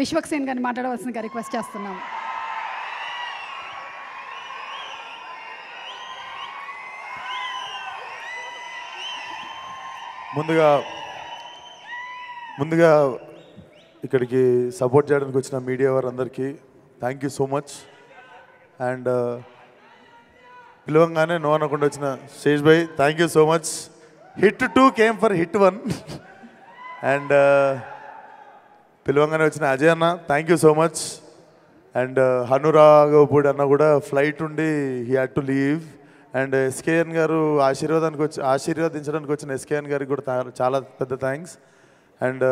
విశ్వక్సేన్ గారిని మాట్లాడవలసిందిగా రిక్వెస్ట్ చేస్తున్నాం. ముందుగా ఇక్కడికి సపోర్ట్ చేయడానికి వచ్చిన మీడియా వారందరికీ thank you so much. And పిలవంగానే నో అనకుండా వచ్చిన Sesh bhai thank you so much. Hit 2 came for hit 1. And పిలవంగానే వచ్చిన అజయ్ అన్న thank you so much. And Hanu Raghavapudi అన్న కూడా ఫ్లైట్ ఉండి he had to leave. And SKN గారు ఆశీర్వదించడానికి వచ్చిన ఎస్కేఎన్ గారికి కూడా చాలా పెద్ద థ్యాంక్స్. అండ్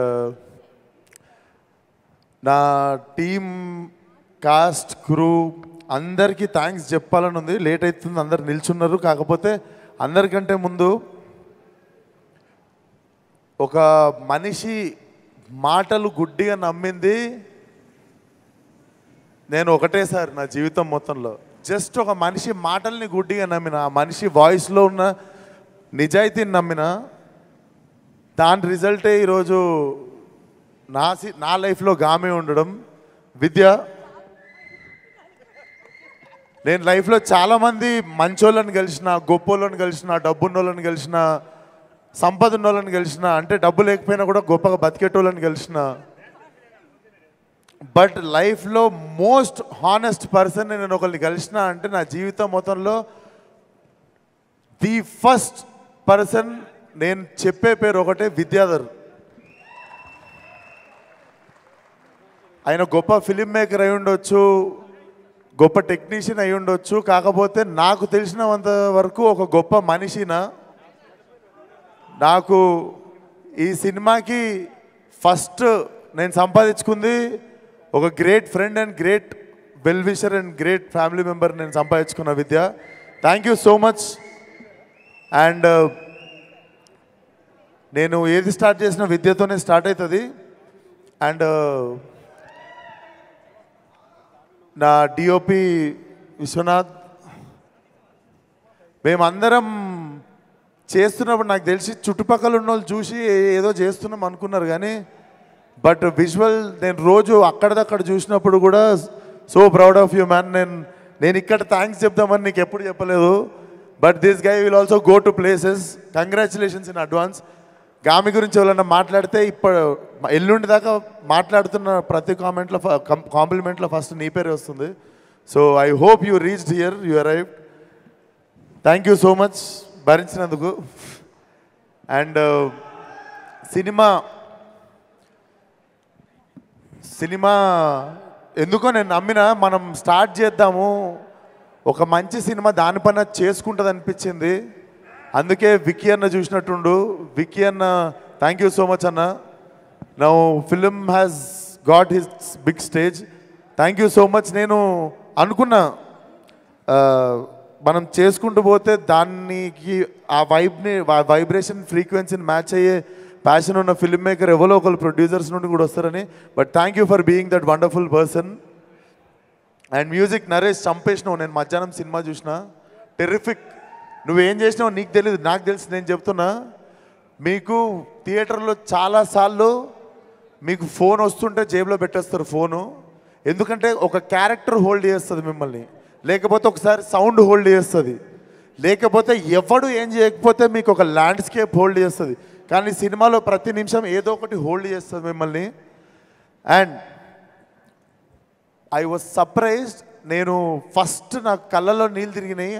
నా టీమ్ కాస్ట్ క్రూ అందరికీ థ్యాంక్స్ చెప్పాలని ఉంది. లేట్ అవుతుంది, అందరు నిల్చున్నారు. కాకపోతే అందరికంటే ముందు ఒక మనిషి మాటలు గుడ్డిగా నమ్మింది నేను ఒకటేసారి నా జీవితం మొత్తంలో. జస్ట్ ఒక మనిషి మాటల్ని గుడ్డిగా నమ్మిన, ఆ మనిషి వాయిస్లో ఉన్న నిజాయితీని నమ్మిన, దాని రిజల్టే ఈరోజు నా లైఫ్లో గామే ఉండడం. విద్య, నేను లైఫ్లో చాలామంది మంచోళ్ళని కలిసిన, గొప్పోళ్ళని కలిసిన, డబ్బున్నోళ్ళని కలిసిన, సంపద ఉన్నోళ్ళని కలిసిన, అంటే డబ్బు లేకపోయినా కూడా గొప్పగా బతికేటోళ్ళని కలిసిన, బట్ లైఫ్లో మోస్ట్ హానెస్ట్ పర్సన్ నేను ఒకరిని కలిసిన అంటే నా జీవితం మొత్తంలో ది ఫస్ట్ పర్సన్ నేను చెప్పే పేరు ఒకటే, విద్యాధర్. ఆయన గొప్ప ఫిలిం మేకర్ అయి ఉండొచ్చు, గొప్ప టెక్నీషియన్ అయి ఉండొచ్చు, కాకపోతే నాకు తెలిసినంత వరకు ఒక గొప్ప మనిషిన. నాకు ఈ సినిమాకి ఫస్ట్ నేను సంపాదించుకుంది ఒక great friend and great well wisher and great family member నేను సంపాదించుకున్న విద్య. Thank you so much. And నేను ఏది స్టార్ట్ చేసిన విద్యతోనే స్టార్ట్ అవుతుంది. అండ్ నా డిఓపి విశ్వనాథ్, మేమందరం చేస్తున్నప్పుడు నాకు తెలిసి చుట్టుపక్కల ఉన్న వాళ్ళు చూసి ఏదో చేస్తున్నాం అనుకున్నారు, కానీ బట్ విజువల్ నేను రోజు అక్కడదక్కడ చూసినప్పుడు కూడా so proud of you man. నేను ఇక్కడ థ్యాంక్స్ చెప్దామని నీకు ఎప్పుడు చెప్పలేదు, but this guy will also go to places. Congratulations in advance. Gaami గురించి ఎవరైనా మాట్లాడితే ఇప్పుడు ఎల్లుండి దాకా మాట్లాడుతున్న ప్రతి కాంప్లిమెంట్లో ఫస్ట్ నీ పేరే వస్తుంది. So I hope you reached here, you arrived. Thank you so much భరించినందుకు. అండ్ సినిమా ఎందుకో నేను నమ్మిన, మనం స్టార్ట్ చేద్దాము, ఒక మంచి సినిమా దానిపైన చేసుకుంటుంది అనిపించింది. అందుకే విక్కీ అన్న చూసినట్టుండు. విక్కీ అన్న థ్యాంక్ యూ సో మచ్ అన్న. Now film has got his big stage. Thank you so much. నేను అనుకున్నా మనం చేసుకుంటూ పోతే దానికి ఆ వైబ్రేషన్ ఫ్రీక్వెన్సీని మ్యాచ్ అయ్యే ప్యాషన్ ఉన్న ఫిల్మ్ మేకర్ ఎవరో ఒకరు ప్రొడ్యూసర్స్ నుండి కూడా వస్తారని. But thank you for being that wonderful person. And music Naresh చంపేసినావు. నేను మధ్యాహ్నం సినిమా చూసిన, టెర్రిఫిక్. నువ్వేం చేసినావు నీకు తెలియదు, నాకు తెలుసు. నేను చెప్తున్నా, మీకు థియేటర్లో చాలాసార్లు మీకు ఫోన్ వస్తుంటే జేబులో పెట్టేస్తారు ఫోను. ఎందుకంటే ఒక క్యారెక్టర్ హోల్డ్ చేస్తుంది మిమ్మల్ని, లేకపోతే ఒకసారి సౌండ్ హోల్డ్ చేస్తుంది, లేకపోతే ఎవడు ఏం చేయకపోతే మీకు ఒక ల్యాండ్స్కేప్ హోల్డ్ చేస్తుంది. కానీ సినిమాలో ప్రతి నిమిషం ఏదో ఒకటి హోల్డ్ చేస్తుంది మిమ్మల్ని. And I was surprised. నేను ఫస్ట్ నా కళ్ళల్లో నీళ్ళు తిరిగినాయి,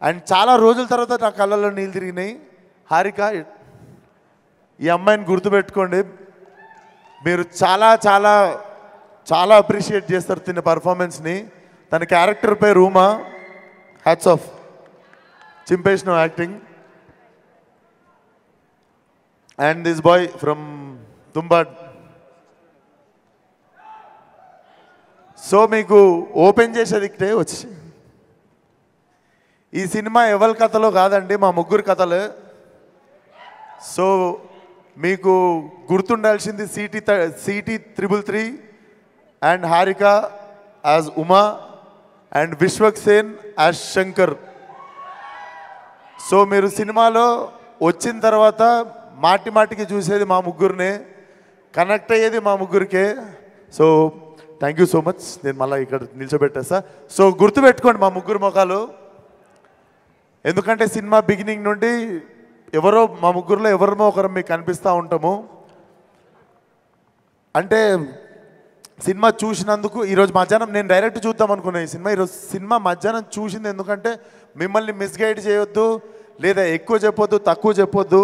అండ్ చాలా రోజుల తర్వాత నా కళ్ళల్లో నీళ్ళు తిరిగినాయి. హారిక, ఈ అమ్మాయిని గుర్తుపెట్టుకోండి. మీరు చాలా చాలా చాలా అప్రిషియేట్ చేస్తారు తిన్న పర్ఫార్మెన్స్ని. తన క్యారెక్టర్ పేరు రూమా. హ్యాట్స్ ఆఫ్, చింపేసిన acting. And this boy from Tumbbad. So మీకు ఓపెన్ చేసేది ఇక్కడే వచ్చి, ఈ సినిమా ఎవరి కథలో కాదండి, మా ముగ్గురు కథలే. సో మీకు గుర్తుండాల్సింది city 333 and Harika as Uma and Vishwaksen as Shankar. So మీరు సినిమాలో వచ్చిన తర్వాత మాటికి చూసేది మా ముగ్గురినే, కనెక్ట్ అయ్యేది మా ముగ్గురికే. So thank you so much. నేను మళ్ళీ ఇక్కడ నిల్చోబెట్టేస్తా. సో గుర్తుపెట్టుకోండి మా ముగ్గురు ముఖాలు, ఎందుకంటే సినిమా బిగినింగ్ నుండి మా ముగ్గురులో ఎవరిమో ఒకరు మీకు కనిపిస్తూ ఉంటాము. అంటే సినిమా చూసినందుకు ఈరోజు మధ్యాహ్నం నేను డైరెక్ట్ చూద్దాం అనుకున్నాను ఈ సినిమా. ఈరోజు సినిమా మధ్యాహ్నం చూసింది ఎందుకంటే మిమ్మల్ని మిస్గైడ్ చేయొద్దు, లేదా ఎక్కువ చెప్పొద్దు, తక్కువ చెప్పొద్దు.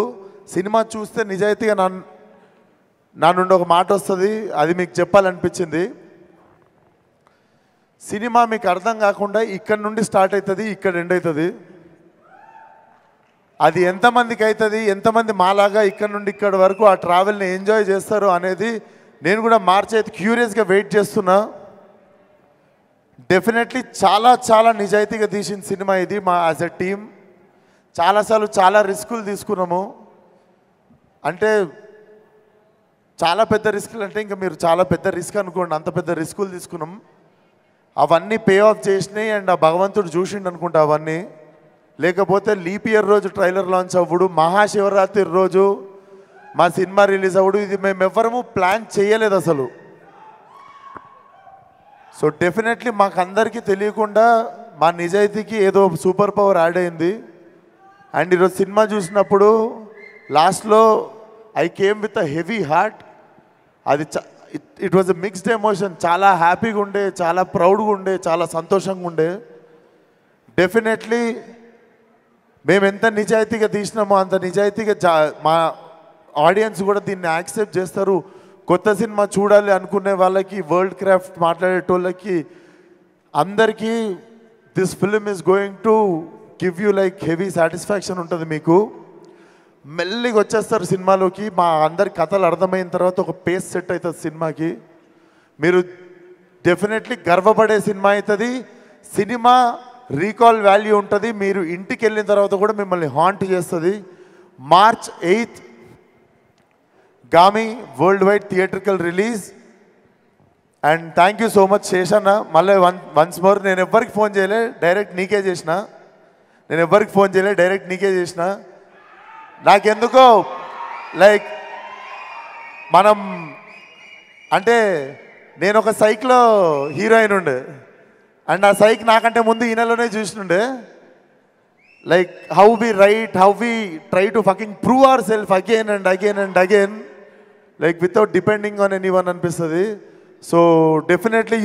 సినిమా చూస్తే నిజాయితీగా నా నుండి ఒక మాట వస్తుంది, అది మీకు చెప్పాలనిపించింది. సినిమా మీకు అర్థం కాకుండా ఇక్కడ నుండి స్టార్ట్ అవుతుంది, ఇక్కడ ఎండ్ అవుతుంది. అది ఎంతమందికి అవుతుంది, ఎంతమంది మాలాగా ఇక్కడ నుండి ఇక్కడ వరకు ఆ ట్రావెల్ని ఎంజాయ్ చేస్తారు అనేది నేను కూడా మార్చి అయితే క్యూరియస్గా వెయిట్ చేస్తున్నా. డెఫినెట్లీ చాలా చాలా నిజాయితీగా తీసిన సినిమా ఇది. మా యాజ్ ఎ టీమ్ చాలాసార్లు చాలా రిస్కులు తీసుకున్నాము. అంటే చాలా పెద్ద రిస్కులు అంటే ఇంకా మీరు చాలా పెద్ద రిస్క్ అనుకోండి, అంత పెద్ద రిస్కులు తీసుకున్నాం. అవన్నీ పే ఆఫ్ చేసినాయి అండ్ ఆ భగవంతుడు చూసిండు అనుకుంటా అవన్నీ. లేకపోతే లీప్ ఇయర్ రోజు ట్రైలర్ లాంచ్ అవ్వడు, మహాశివరాత్రి రోజు మా సినిమా రిలీజ్ అవ్వడు, ఇది మేము ఎవ్వరము ప్లాన్ చేయలేదు అసలు. సో డెఫినెట్లీ మాకు అందరికీ తెలియకుండా మా నిజాయితీకి ఏదో సూపర్ పవర్ యాడ్ అయింది. అండ్ ఈరోజు సినిమా చూసినప్పుడు లాస్ట్లో I came with a heavy heart. అది it was a mixed emotion. చాలా హ్యాపీగా ఉండే, చాలా ప్రౌడ్గా ఉండే, చాలా సంతోషంగా ఉండే. డెఫినెట్లీ మేము ఎంత నిజాయితీగా తీసినామో అంత నిజాయితీగా మా ఆడియన్స్ కూడా దీన్ని యాక్సెప్ట్ చేస్తారు. కొత్త సినిమా చూడాలి అనుకునే వాళ్ళకి, వరల్డ్ క్రాఫ్ట్ మాట్లాడేటోళ్ళకి అందరికీ this film is going to give you like heavy satisfaction ఉంటుంది. మీకు మెల్లిగా వచ్చేస్తారు సినిమాలోకి. మా అందరి కథలు అర్థమైన తర్వాత ఒక పేస్ సెట్ అవుతుంది సినిమాకి. మీరు డెఫినెట్లీ గర్వపడే సినిమా అవుతుంది. సినిమా రీకాల్ వాల్యూ ఉంటుంది. మీరు ఇంటికి వెళ్ళిన తర్వాత కూడా మిమ్మల్ని హాంట్ చేస్తుంది. March 8th Gaami world wide theatrical release. And thank you so much శేషన్న. మళ్ళీ వన్స్ మోర్, నేను ఎవ్వరికి ఫోన్ చేయలే, డైరెక్ట్ నీకే చేసిన. నాకెందుకో లైక్ మనం అంటే నేను ఒక సైక్లో హీరోయిన్ ఉండే అండ్ ఆ సైక్ నాకంటే ముందు ఈయనలోనే చూసినుండే. Like how we right, how we try to fucking prove our self again and again and again, like without depending on any one అనిపిస్తుంది. So definitely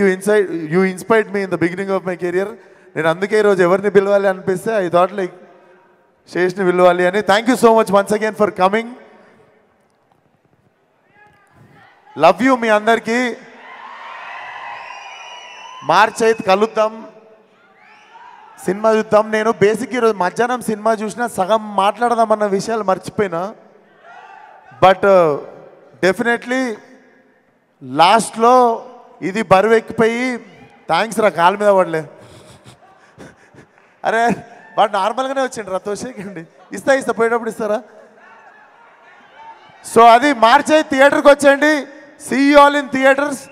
you inspired me in the beginning of my career. నేను అందుకే ఈరోజు ఎవరిని పిలవాలి అనిపిస్తే I thought like శేష్ని పిలవాలి అని. Thank you so much once again for coming. Love you మీ అందరికీ. March 8th కలుద్దాం, సినిమా చూద్దాం. నేను బేసిక్ ఈరోజు మధ్యాహ్నం సినిమా చూసినా సగం మాట్లాడదామన్న విషయాలు మర్చిపోయినా. బట్ డెఫినెట్లీ లాస్ట్లో ఇది బరువెక్కిపోయి, థ్యాంక్స్ రా కాళ్ళ మీద పడలే, అరే వాడు నార్మల్గానే వచ్చిండు రా, తోసేకండి, ఇస్తా పోయేటప్పుడు ఇస్తారా. సో అది March 8th థియేటర్కి వచ్చేయండి. See you all in theatres.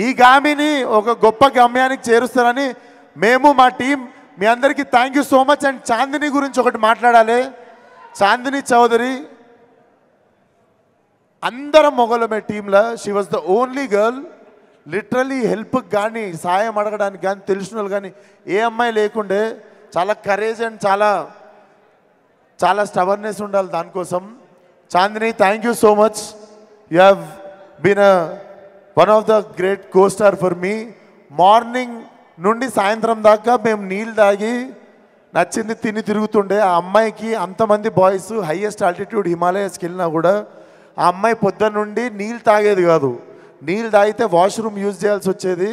ఈ గామిని ఒక గొప్ప గమ్యానికి చేరుస్తారని మేము మా టీం మీ అందరికీ thank you so much. And Chandini గురించి ఒకటి మాట్లాడాలి. చాందిని చౌదరి అందరం మొగలమే టీంలో. She was the only girl. Literally హెల్ప్కి కానీ, సాయం అడగడానికి కానీ, తెలిసిన వాళ్ళు కానీ ఏ అమ్మాయి లేకుండే. చాలా కరేజ్ అండ్ చాలా స్టబర్నెస్ ఉండాలి దానికోసం. Chandini, thank you so much. You have been one of the great co-star for me. Morning నుండి సాయంత్రం దాకా మేము నీళ్ళు తాగి నచ్చింది తిని తిరుగుతుండే. ఆ అమ్మాయికి అంతమంది బాయ్స్ హైయెస్ట్ ఆల్టిట్యూడ్ హిమాలయస్కి వెళ్ళినా కూడా ఆ అమ్మాయి పొద్దున్న నుండి నీళ్ళు తాగేది కాదు. నీళ్ళు తాగితే వాష్రూమ్ యూజ్ చేయాల్సి వచ్చేది.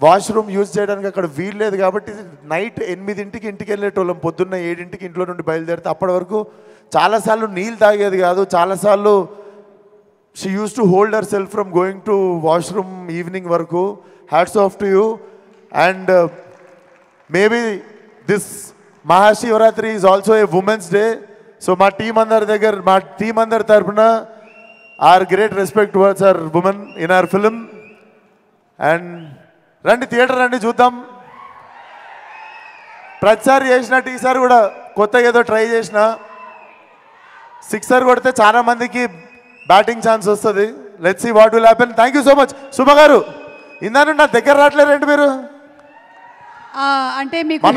వాష్రూమ్ యూజ్ చేయడానికి అక్కడ వీల్లేదు కాబట్టి నైట్ 8ంటికి ఇంటికి వెళ్ళేటోళ్ళం, పొద్దున్న 7ంటికి ఇంట్లో నుండి బయలుదేరితే. అప్పటి వరకు చాలాసార్లు నీళ్ళు తాగేది కాదు. చాలాసార్లు she uses to hold her self from going to washroom evening వరకు. Hats off to you. And maybe this Mahashivratri is also a women's day. So మా టీం అందరి తరఫున our great respect towards our women in our film. And రండి theatre రండి చూద్దాం. ప్రతిసారి చేసినట్టు ఈసారి కూడా కొత్తగా ఏదో ట్రై చేసిన. 6 కొడితే చాలా మందికి బ్యాటింగ్ ఛాన్స్ వస్తుంది. Let's see what will happen. Thank you so much. Shubha గారు, ఇందాను నా దగ్గర రావట్లేరండి మీరు. అంటే మీకు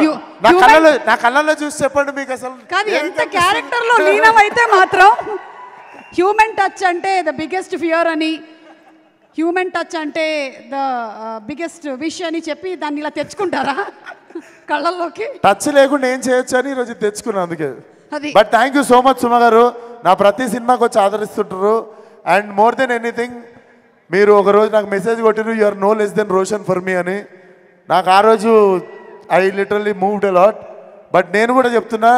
నా కళ్ళల్లో చూసి చెప్పండి మీకు అసలు కాదు, ఎంత క్యారెక్టర్లో లీనం అయితే మాత్రం హ్యూమన్ టచ్ అంటే ద బిగ్గెస్ట్ ఫియర్ అని, హ్యూమన్ టచ్ అంటే ద బిగ్గెస్ట్ విష్ అని చెప్పి దాన్ని ఇలా తెచ్చుకుంటారా కళ్ళల్లోకి? టచ్ లేకుండా ఏం చేయొచ్చు అని ఈరోజు తెచ్చుకున్నాను అందుకే. అది but thank you so much Suma గారు. నా ప్రతి సినిమాకి వచ్చి ఆదరిస్తుంటారు. అండ్ మోర్ దెన్ ఎనీథింగ్, మీరు ఒకరోజు నాకు మెసేజ్ కొట్టిరు, you are no less than Roshan for me అని. నాకు ఆ రోజు I literally moved a lot. But నేను కూడా చెప్తున్నా,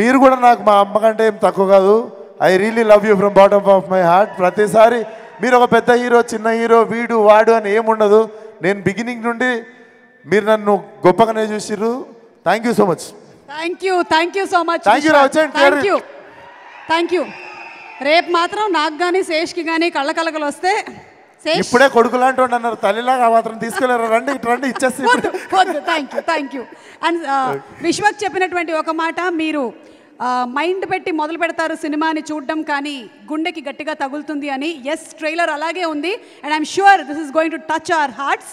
మీరు కూడా నాకు మా అమ్మ కంటే ఏం తక్కువ కాదు. I really love you from bottom of my heart. ప్రతిసారి మీరు ఒక పెద్ద హీరో, చిన్న హీరో, వీడు వాడు అని ఏముండదు. నేను బిగినింగ్ నుండి మీరు నన్ను గొప్పగానే చూసిర్రు. Thank you so much. Thank you so much. Thank you. రేపు మాత్రం నాకు కానీ శేష్కి కానీ కళ్ళకలకలు వస్తే, ఇప్పుడే కొడుకు లాంటి అన్నారు, తల్లిలాగా మాత్రం తీసుకెళ్ళారు. రండి రండి ఇచ్చేసి. Thank you. అండ్ విశ్వక్ చెప్పినటువంటి ఒక మాట, మీరు మైండ్ పెట్టి మొదలు పెడతారు సినిమాని చూడడం, కానీ గుండెకి గట్టిగా తగులుతుంది అని. ఎస్, ట్రైలర్ అలాగే ఉంది. And I'm sure this is going to touch our hearts.